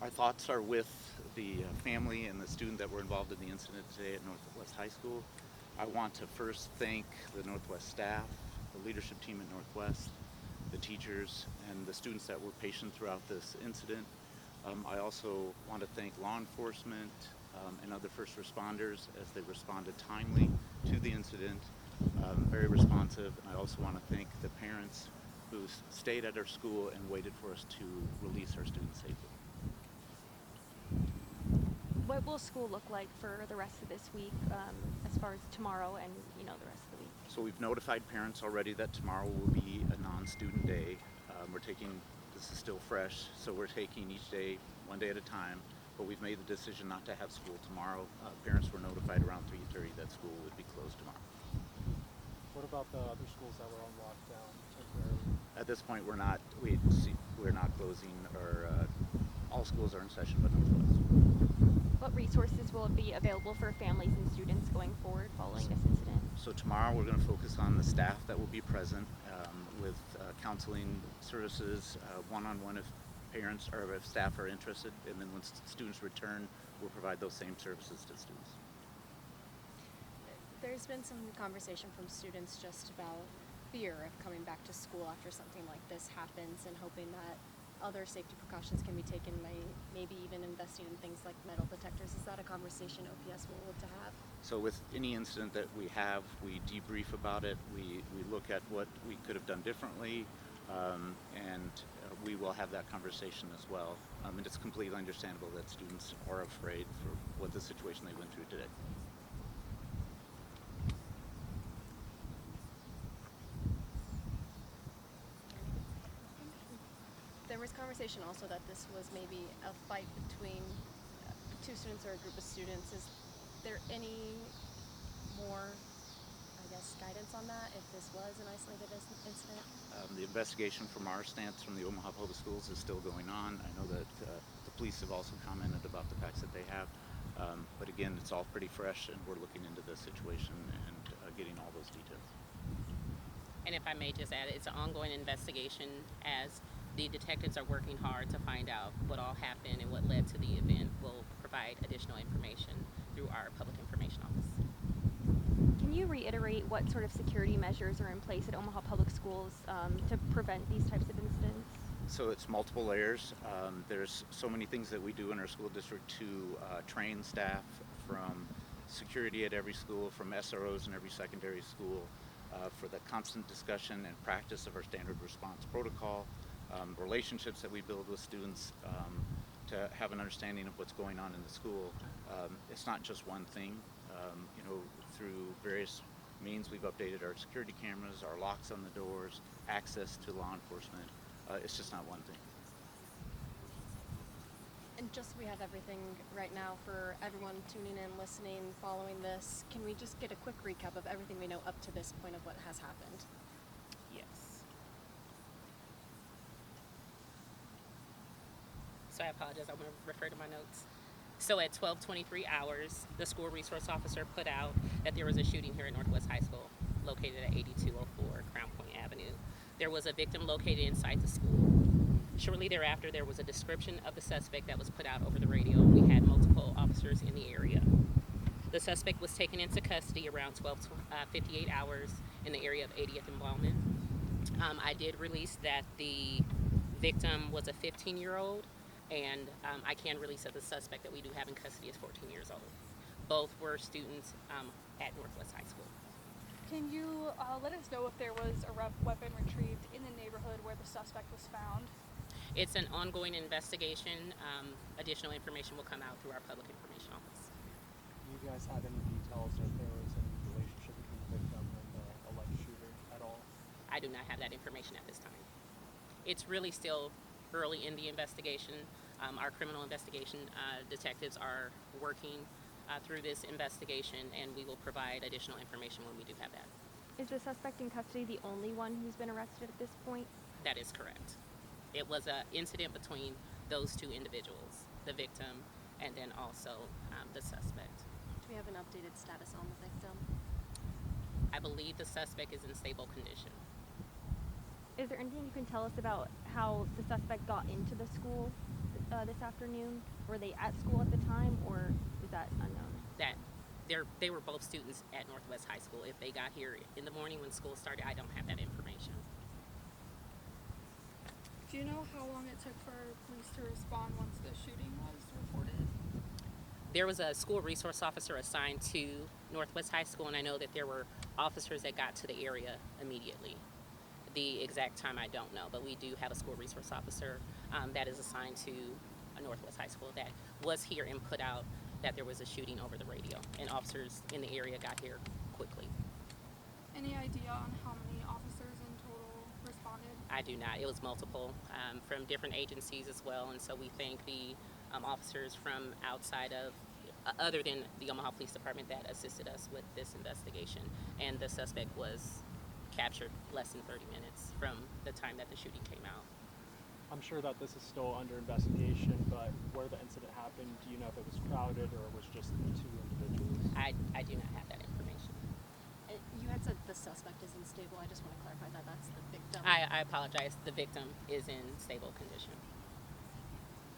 Our thoughts are with the family and the student that were involved in the incident today at Northwest High School. I want to first thank the Northwest staff, the leadership team at Northwest, the teachers, and the students that were patient throughout this incident. I also want to thank law enforcement and other first responders as they responded timely to the incident, very responsive. And I also want to thank the parents who stayed at our school and waited for us to release our students safely. What will school look like for the rest of this week, as far as tomorrow and the rest of the week? So we've notified parents already that tomorrow will be a non-student day. This is still fresh, so we're taking each day one day at a time, but we've made the decision not to have school tomorrow. Parents were notified around 3:30 that school would be closed tomorrow. What about the other schools that were on lockdown temporarily? At this point, we're not closing, or all schools are in session but Northwest. What resources will be available for families and students going forward following this incident? So tomorrow we're going to focus on the staff that will be present with counseling services, one-on-one if parents or if staff are interested, and then when students return, we'll provide those same services to students. There's been some conversation from students just about fear of coming back to school after something like this happens, and hoping that other safety precautions can be taken, maybe even investing in things like metal detectors. Is that a conversation OPS will look to have? So with any incident that we have, we debrief about it, we look at what we could have done differently, and we will have that conversation as well. And it's completely understandable that students are afraid for what the situation they went through today. There was conversation also that this was maybe a fight between two students or a group of students. Is there any more, guidance on that, if this was an isolated incident? The investigation from our stance from the Omaha Public Schools is still going on. I know that the police have also commented about the facts that they have. But again, it's all pretty fresh, and we're looking into this situation and getting all those details. And if I may just add, it's an ongoing investigation as the detectives are working hard to find out what all happened and what led to the event. We'll provide additional information through our public information office. Can you reiterate what sort of security measures are in place at Omaha Public Schools to prevent these types of incidents? So it's multiple layers. There's so many things that we do in our school district to train staff, from security at every school, from SROs in every secondary school, for the constant discussion and practice of our standard response protocol, relationships that we build with students to have an understanding of what's going on in the school. It's not just one thing. Through various means, we've updated our security cameras, our locks on the doors, access to law enforcement. It's just not one thing. And just so we have everything right now for everyone tuning in, listening, following this, can we just get a quick recap of everything we know up to this point of what has happened? Yes. So I apologize, I'm going to refer to my notes. So at 12:23 hours, the school resource officer put out that there was a shooting here at Northwest High School, located at 8204 Crown Point Avenue. There was a victim located inside the school. Shortly thereafter, there was a description of the suspect that was put out over the radio. We had multiple officers in the area. The suspect was taken into custody around 12:58 hours in the area of 80th and Bowman. I did release that the victim was a 15-year-old, and I can release that the suspect that we do have in custody is 14 years old. Both were students at Northwest High School. Can you let us know if there was a weapon retrieved in the neighborhood where the suspect was found? It's an ongoing investigation. Additional information will come out through our public information office. Do you guys have any details if there was any relationship between the victim and the alleged shooter at all? I do not have that information at this time. It's really still early in the investigation. Our criminal investigation detectives are working through this investigation, and we will provide additional information when we do have that. Is the suspect in custody the only one who's been arrested at this point? That is correct. It was an incident between those two individuals, the victim and then also the suspect. Do we have an updated status on the victim? I believe the suspect is in stable condition. Is there anything you can tell us about how the suspect got into the school? this afternoon? Were they at school at the time, or is that unknown? That they were both students at Northwest High School. If they got here in the morning when school started, I don't have that information. Do you know how long it took for police to respond once the shooting was reported? There was a school resource officer assigned to Northwest High School, and I know that there were officers that got to the area immediately. The exact time I don't know, but we do have a school resource officer that is assigned to Northwest High School that was here and put out that there was a shooting over the radio, and officers in the area got here quickly. Any idea on how many officers in total responded? I do not. It was multiple from different agencies as well, and so we thank the officers from outside of, other than the Omaha Police Department, that assisted us with this investigation. And the suspect was captured less than 30 minutes from the time that the shooting came out. I'm sure that this is still under investigation, but where the incident happened, do you know if it was crowded or it was just the two individuals? I do not have that information. You had said the suspect is unstable. I just want to clarify that that's the victim. I apologize. The victim is in stable condition.